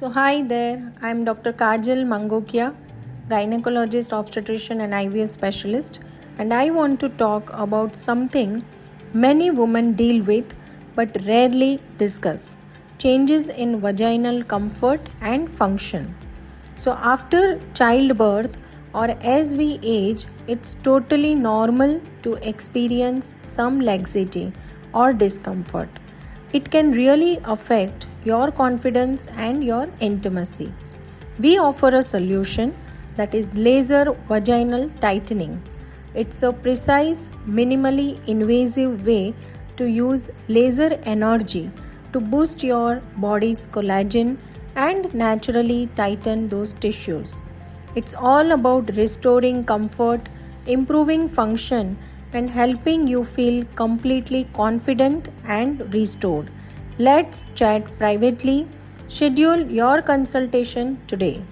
Hi there, I'm Dr. Kajal Mangokia, gynecologist, obstetrician, and IVF specialist, and I want to talk about something many women deal with but rarely discuss: changes in vaginal comfort and function. So, after childbirth or as we age, it's totally normal to experience some laxity or discomfort. It can really affect your confidence and your intimacy. We offer a solution that is laser vaginal tightening. It's a precise, minimally invasive way to use laser energy to boost your body's collagen and naturally tighten those tissues. It's all about restoring comfort, improving function, and helping you feel completely confident and restored. Let's chat privately. Schedule your consultation today.